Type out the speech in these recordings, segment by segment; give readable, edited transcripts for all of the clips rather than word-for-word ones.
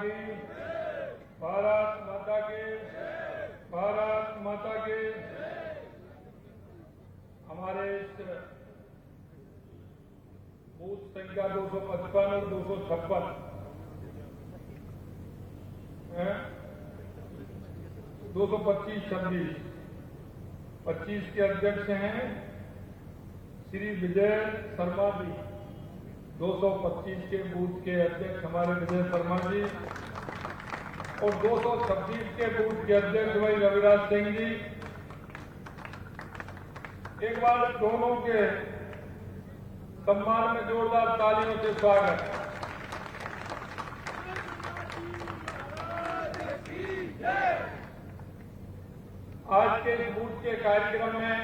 की। भारत माता की। भारत माता की। हमारे इस बूथ संख्या 255 और 256 है, 225 26 25 के अध्यक्ष हैं श्री विजय शर्मा जी। 225 के बूथ के अध्यक्ष हमारे विजय शर्मा जी और 226 के बूथ के अध्यक्ष भाई रविराज सिंह जी। एक बार दोनों के सम्मान में जोरदार तालियों से स्वागत। आज के इस बूथ के कार्यक्रम में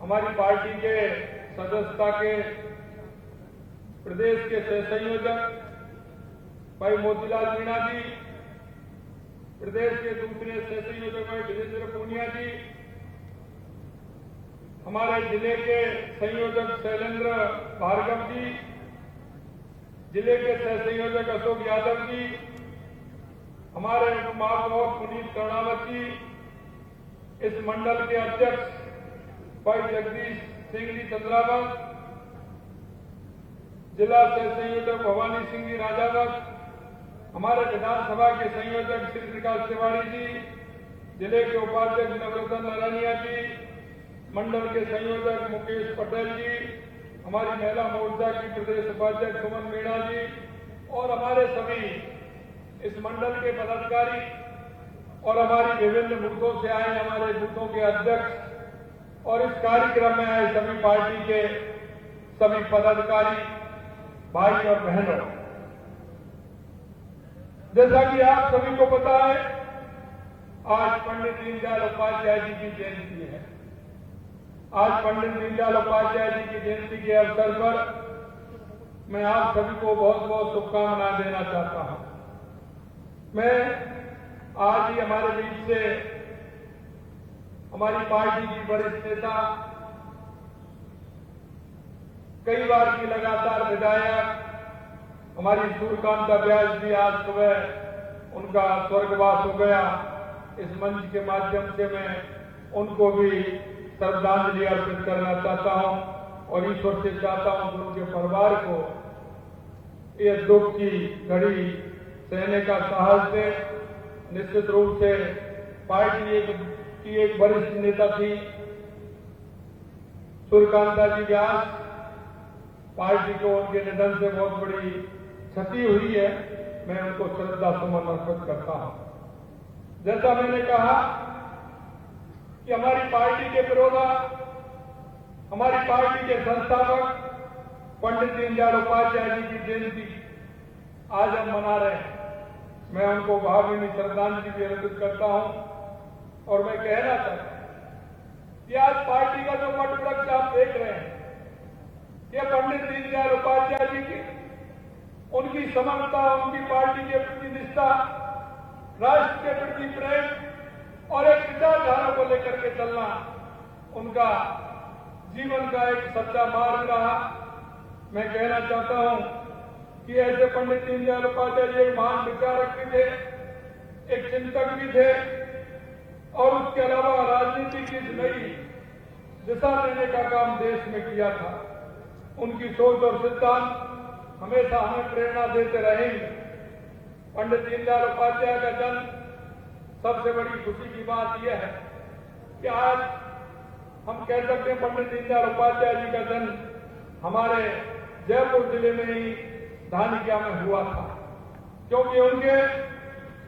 हमारी पार्टी के सदस्यता के प्रदेश के सह संयोजक भाई मोतीलाल मीणा जी, प्रदेश के दूसरे सह संयोजक भाई विजेंद्र पूनिया जी, हमारे जिले के संयोजक शैलेंद्र भार्गव जी, जिले के सह संयोजक अशोक यादव जी, हमारे महापौर पुनीत कर्णावत जी, इस मंडल के अध्यक्ष भाई जगदीश सिंह जी चंद्रावत, जिला सह संयोजक भवानी सिंह जी राजावत, हमारे विधानसभा के संयोजक श्री प्रकाश तिवारी जी, जिले के उपाध्यक्ष नवरत्न नारायणिया जी, मंडल के संयोजक मुकेश पटेल जी, हमारी महिला मोर्चा की प्रदेश उपाध्यक्ष सुमन मीणा जी और हमारे सभी इस मंडल के पदाधिकारी और हमारी विभिन्न बूथों से आए हमारे बूथों के अध्यक्ष और इस कार्यक्रम में आए सभी पार्टी के सभी पदाधिकारी भाई और बहनों। जैसा कि आप सभी को पता है, आज पंडित दीनदयाल उपाध्याय जी की जयंती है। आज पंडित दीनदयाल उपाध्याय जी की जयंती के अवसर पर मैं आप सभी को बहुत बहुत शुभकामनाएं देना चाहता हूं। मैं आज ही हमारे बीच से हमारी पार्टी की वरिष्ठ नेता, कई बार की लगातार विधायक हमारी सूर्यकांता व्यास जी, आज सुबह उनका स्वर्गवास हो गया। इस मंच के माध्यम से मैं उनको भी श्रद्धांजलि अर्पित करना चाहता हूं और ईश्वर से चाहता हूं कि उनके परिवार को ये दुख की घड़ी सहने का साहस दे। निश्चित रूप से पार्टी की एक वरिष्ठ नेता थी सूर्यकांता जी व्यास, पार्टी को उनके निधन से बहुत बड़ी क्षति हुई है। मैं उनको श्रद्धा सुमन अर्पित करता हूं। जैसा मैंने कहा कि हमारी पार्टी के पिरोधा, हमारी पार्टी के संस्थापक पंडित दीनदयाल उपाध्याय जी की जयंती आज हम मना रहे हैं। मैं उनको भावभीनी श्रद्धांजलि भी अर्पित करता हूं और मैं कहना चाहता हूं कि आज पार्टी का जो वट वृक्ष आप देख रहे हैं, ये पंडित दीनदयाल उपाध्याय जी की उनकी समर्पणता, उनकी पार्टी के प्रति निष्ठा, राष्ट्र के प्रति प्रेम और एक विचारधारा को लेकर के चलना उनका जीवन का एक सच्चा मार्ग रहा। मैं कहना चाहता हूं कि ऐसे पंडित दीनदयाल उपाध्याय जी एक महान विचारक भी थे, एक चिंतक भी थे और उसके अलावा राजनीति की नई दिशा देने का काम देश में किया था। उनकी सोच और सिद्धांत हमेशा हमें प्रेरणा देते रहेंगे। पंडित दीनदयाल उपाध्याय का जन्म, सबसे बड़ी खुशी की बात यह है कि आज हम कह सकते हैं पंडित दीनदयाल उपाध्याय जी का जन्म हमारे जयपुर जिले में ही धानिकिया में हुआ था, क्योंकि उनके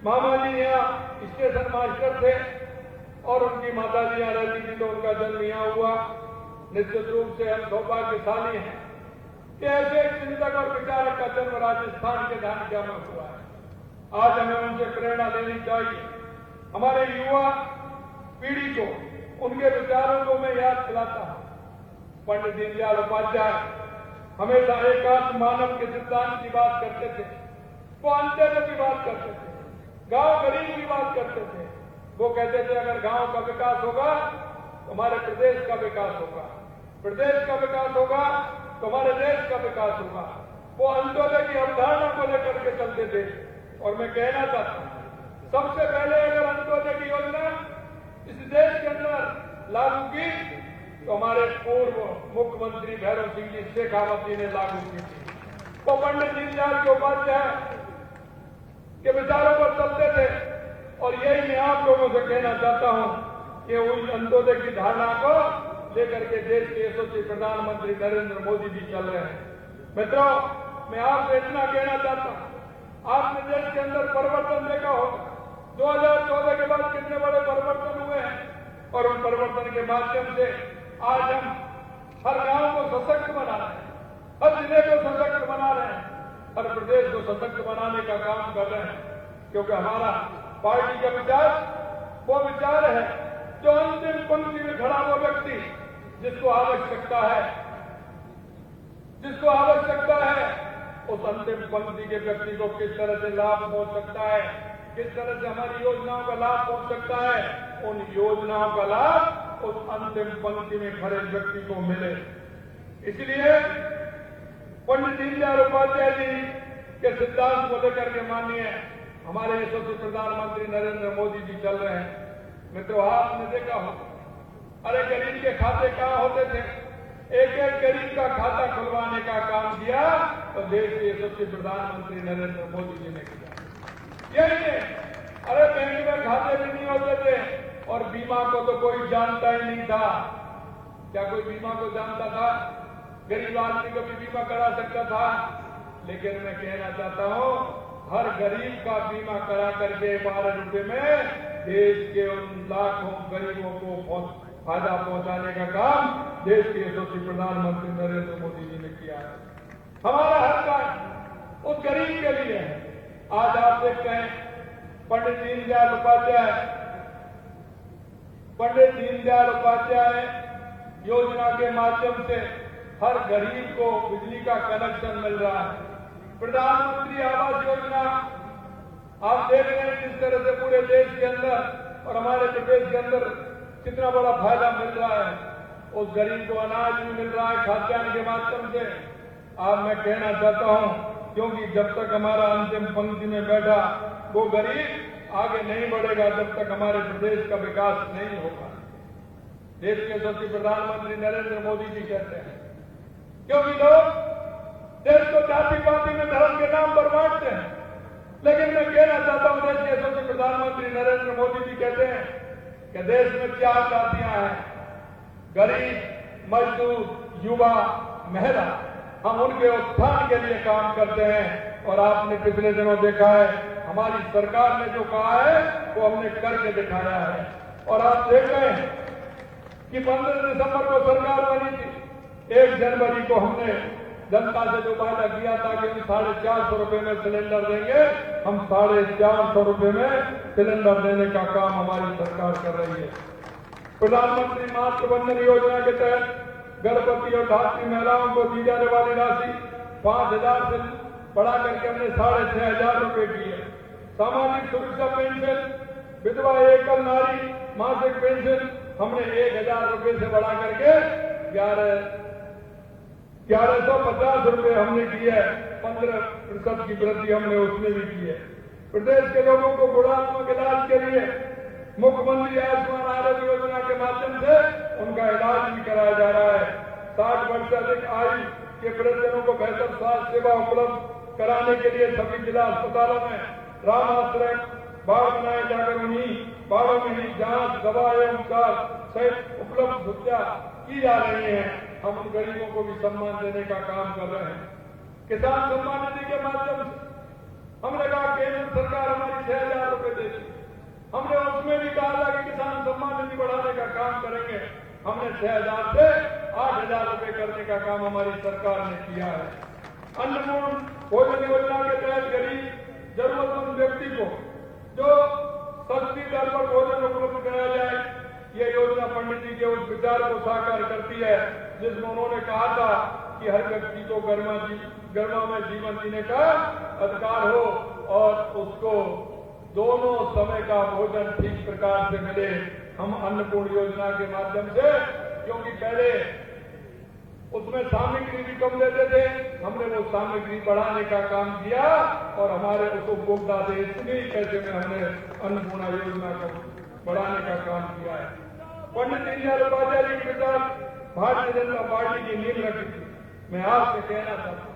मामा जी यहाँ स्टेशन मास्टर थे और उनकी माता जी यहाँ रहती थी, तो उनका जन्म यहाँ हुआ। निश्चित रूप से हम सौभाग्यशाली हैं कि ऐसे एक चिंतक और विचारक का जन्म राजस्थान के धानिकिया में हुआ है। आज हमें उनसे प्रेरणा लेनी चाहिए। हमारे युवा पीढ़ी को उनके विचारों को मैं याद दिलाता हूं। पंडित दीनदयाल उपाध्याय हमेशा एकात्म मानव के सिद्धांत की बात करते थे, वो अंत्योदय की बात करते थे, गांव गरीब की बात करते थे। वो कहते थे अगर गांव का विकास होगा तो हमारे प्रदेश का विकास होगा, प्रदेश का विकास होगा तो हमारे देश का विकास होगा। वो अंत्योदय की अवधारणा को लेकर के देश। और मैं कहना चाहता हूं, सबसे पहले अगर अंत्योदय की योजना इस देश के अंदर लागू की तो हमारे पूर्व मुख्यमंत्री भैरव सिंह जी शेखावती ने लागू की थी। वो पंडित दीनदयाल के उपाध्याय के विचारों पर चलते थे। और यही मैं आप लोगों से कहना चाहता हूं कि उस अंत्योदय की धारणा को लेकर के देश के यशस्वी प्रधानमंत्री नरेंद्र मोदी जी चल रहे हैं। मित्रों, मैं आपसे इतना कहना चाहता हूं, आपने देश के अंदर परिवर्तन देखा होगा। 2014 के बाद कितने बड़े परिवर्तन हुए हैं और उन परिवर्तन के माध्यम से आज हम हर गांव को सशक्त बना रहे हैं, हर जिले को सशक्त बना रहे हैं, हर प्रदेश को सशक्त बनाने का काम कर रहे हैं। क्योंकि हमारा पार्टी का विचार वो विचार है जो अंतिम पंक्ति में खड़ा वो व्यक्ति जिसको आवश्यकता है उस अंतिम पंक्ति के व्यक्ति को किस तरह से लाभ पहुंच सकता है, किस तरह से हमारी योजनाओं का लाभ पहुंच सकता है, उन योजनाओं का लाभ उस अंतिम पंक्ति में खड़े व्यक्ति को मिले। इसलिए पंडित दीनदयाल उपाध्याय जी के सिद्धांत को लेकर के माननीय हमारे यशस्वी प्रधानमंत्री नरेंद्र मोदी जी चल रहे हैं। मित्रों, आपने देखा हो, अरे गरीब के खाते कहां होते थे? एक एक गरीब का खाता खुलवाने का काम किया तो देश के यशस्वी प्रधानमंत्री नरेंद्र मोदी जी ने किया। यही नहीं, अरे बैंक में खाते भी नहीं होते थे और बीमा को तो कोई जानता ही नहीं था। क्या कोई बीमा को जानता था? गरीब आदमी को भी बीमा करा सकता था। लेकिन मैं कहना चाहता हूं, हर गरीब का बीमा करा करके 12 रुपए में देश के उन लाखों गरीबों को फायदा पहुंचाने का काम देश के यशस्वी प्रधानमंत्री नरेंद्र मोदी जी ने किया है। हमारा हर काम उस गरीब के लिए है। आज आप देखते हैं पंडित दीनदयाल उपाध्याय योजना के माध्यम से हर गरीब को बिजली का कनेक्शन मिल रहा है। प्रधानमंत्री आवास योजना आप देख रहे हैं किस तरह से पूरे देश के अंदर और हमारे प्रदेश के अंदर कितना बड़ा फायदा मिल रहा है। उस गरीब को अनाज भी मिल रहा है खाद्यान्न के माध्यम से। आज मैं कहना चाहता हूं, क्योंकि जब तक हमारा अंतिम पंक्ति में बैठा वो गरीब आगे नहीं बढ़ेगा, जब तक हमारे प्रदेश का विकास नहीं होगा। देश के यशस्वी प्रधानमंत्री नरेंद्र मोदी जी कहते हैं, क्योंकि लोग देश को जाति पाति में धर्म के नाम पर बांटते हैं। लेकिन मैं कहना चाहता हूं, देश के यशस्वी प्रधानमंत्री नरेंद्र मोदी जी कहते हैं कि देश में 4 जातियां हैं, गरीब, मजदूर, युवा, महिला। हम उनके उत्थान के लिए काम करते हैं। और आपने पिछले दिनों देखा है हमारी सरकार ने जो कहा है वो हमने करके दिखाया है। और आप देख रहे हैं कि 15 दिसंबर को सरकार बनी थी, 1 जनवरी को हमने जनता से जो वादा किया था कि हम 450 रुपए में सिलेंडर देंगे, हम 450 रुपए में सिलेंडर देने का काम हमारी सरकार कर रही है। प्रधानमंत्री मातृ वंदन योजना के तहत गर्भवती और धात्री महिलाओं को दी जाने वाली राशि 5,000 से बढ़ा करके हमने 6,500 रुपए की है। सामाजिक सुरक्षा पेंशन, विधवा एकल नारी मासिक पेंशन हमने 1,000 रुपए से बढ़ा करके 1,150 रुपए हमने की है। 15% की वृद्धि हमने उसमें भी की है। प्रदेश के लोगों को गुणात्मक इलाज के लिए मुख्यमंत्री आयुष्मान आरोग्य योजना के माध्यम से उनका इलाज भी कराया जा रहा है। 60 वर्ष से अधिक आयु के वृद्धजनों को बेहतर स्वास्थ्य सेवा उपलब्ध कराने के लिए सभी जिला अस्पतालों में रामाश्रय बाढ़ बनाए जाकर उन्हीं बाढ़ों में ही जांच, दवा एवं उपचार सहित उपलब्ध सुविधा की जा रही है। हम उन गरीबों को भी सम्मान देने का काम कर रहे हैं। किसान सम्मान निधि के माध्यम से हमने कहा केंद्र सरकार हमारी 6,000 रुपए देगी, हमने उसमें भी कहा था कि किसान सम्मान निधि बढ़ाने का काम करेंगे। हमने 6,000 से 8,000 रुपए करने का काम हमारी सरकार ने किया है। अन्नपूर्ण भोजन योजना के तहत गरीब जरूरतमंद व्यक्ति को जो सस्ती दर पर भोजन उपलब्ध कराया जाए, ये योजना पंडित जी के उस विचार को साकार करती है जिसमें उन्होंने कहा था कि हर व्यक्ति को गर्मा में जीवन जीने का अधिकार हो और उसको दोनों समय का भोजन ठीक प्रकार से मिले। हम अन्नपूर्ण योजना के माध्यम से, क्योंकि पहले उसमें सामग्री भी कम देते थे, हमने वो सामग्री बढ़ाने का काम किया और हमारे उपभोक्ता से इतने पैसे में हमने अन्नपूर्णा योजना को बढ़ाने का काम किया है। पंडित दीनदयाल उपाध्याय जी के साथ भारतीय जनता पार्टी की नींव रखी थी। मैं आपसे कहना चाहता हूँ,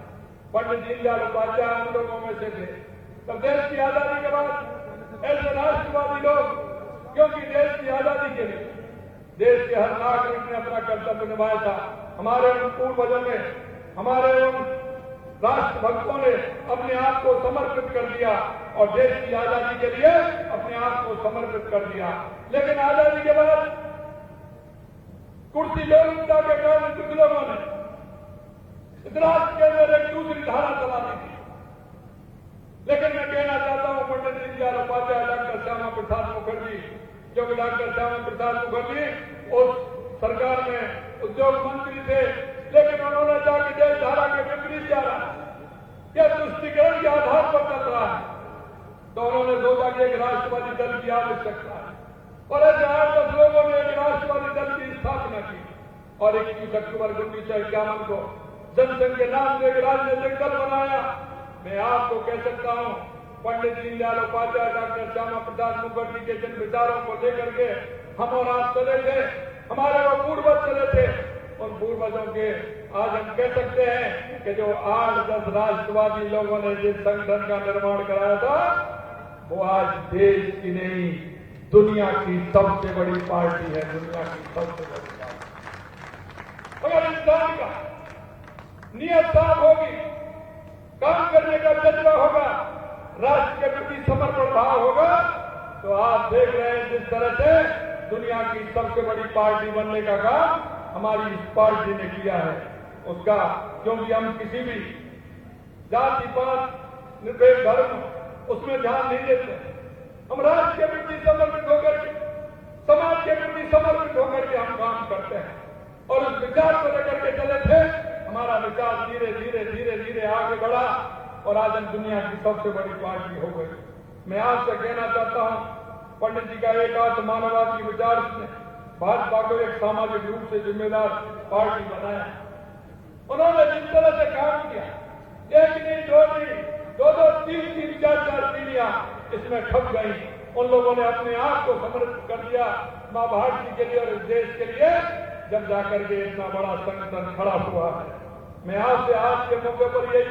पंडित दीनदयाल उपाध्याय उन लोगों में से थे तब देश की आजादी के बाद ऐसे राष्ट्रवादी लोग, क्योंकि देश की आजादी के लिए देश के हर नागरिक ने अपना कर्तव्य निभाया था। हमारे उन पूर्वजों ने, हमारे उन राष्ट्रभक्तों ने अपने आप को समर्पित कर दिया और देश की आजादी के लिए अपने आप को समर्पित कर दिया। लेकिन आजादी के बाद कुर्सी लोलुपता के कारण कुछ लोगों ने राष्ट्र के अंदर एक दूसरी धारा चला दी थी। लेकिन मैं कहना चाहता हूं, पंडित दीनदयाल उपाध्याय, डॉक्टर श्यामा प्रसाद मुखर्जी, जो कि डॉक्टर श्यामा प्रसाद मुखर्जी उस सरकार में उद्योग मंत्री थे, लेकिन उन्होंने जाकर देश धारा के विपरीत जा रहा है, यह तुष्टिकरण के आधार पर चल रहा है, तो उन्होंने सोचा कि एक राष्ट्रवादी दल की आवश्यकता है और ऐसे 8-10 लोगों ने एक राष्ट्रवादी दल की स्थापना की और 21 अक्टूबर 1951 को जनसंघ के नाम से एक राजनीतिक दल बनाया। मैं आपको कह सकता हूं, पंडित दीनदयाल उपाध्याय, डॉक्टर श्यामा प्रसाद मुखर्जी के जिन विचारों को लेकर के हम और आप चले थे, हमारे वो पूर्वज चले थे, उन पूर्वजों के आज हम कह सकते हैं कि जो 8-10 राष्ट्रवादी लोगों ने जिस संगठन का निर्माण कराया था, वो आज देश की नहीं दुनिया की सबसे बड़ी पार्टी है, दुनिया की सबसे बड़ी पार्टी। अगर इंसान का नियत साफ होगी, काम करने का जज्बा होगा, राष्ट्र के प्रति समर्पण भाव होगा, तो आप देख रहे हैं जिस तरह से दुनिया की सबसे बड़ी पार्टी बनने का काम हमारी इस पार्टी ने किया है उसका, क्योंकि हम किसी भी जाति पात निरपेक्ष धर्म उसमें ध्यान नहीं देते। हम राष्ट्र के प्रति समर्पित होकर के, समाज के प्रति समर्पित होकर के हम काम करते हैं और उस विचार को लेकर के चले थे। हमारा विचार धीरे धीरे धीरे धीरे आगे बढ़ा और आज हम दुनिया की सबसे बड़ी पार्टी हो गई। मैं आपसे कहना चाहता हूं, पंडित जी का एकात्म मानववाद की विचार ने भाजपा को एक सामाजिक रूप से जिम्मेदार पार्टी बनाया। उन्होंने जिस तरह से काम किया, एक नहीं, दो नहीं, दो, तीन, चार पीढ़ियां इसमें ठप गई। उन लोगों ने अपने आप को समर्पित कर दिया मां भारती के लिए और इस देश के लिए, जब जाकर के इतना बड़ा संगठन खड़ा हुआ है। मैं आपसे आज के मौके पर यही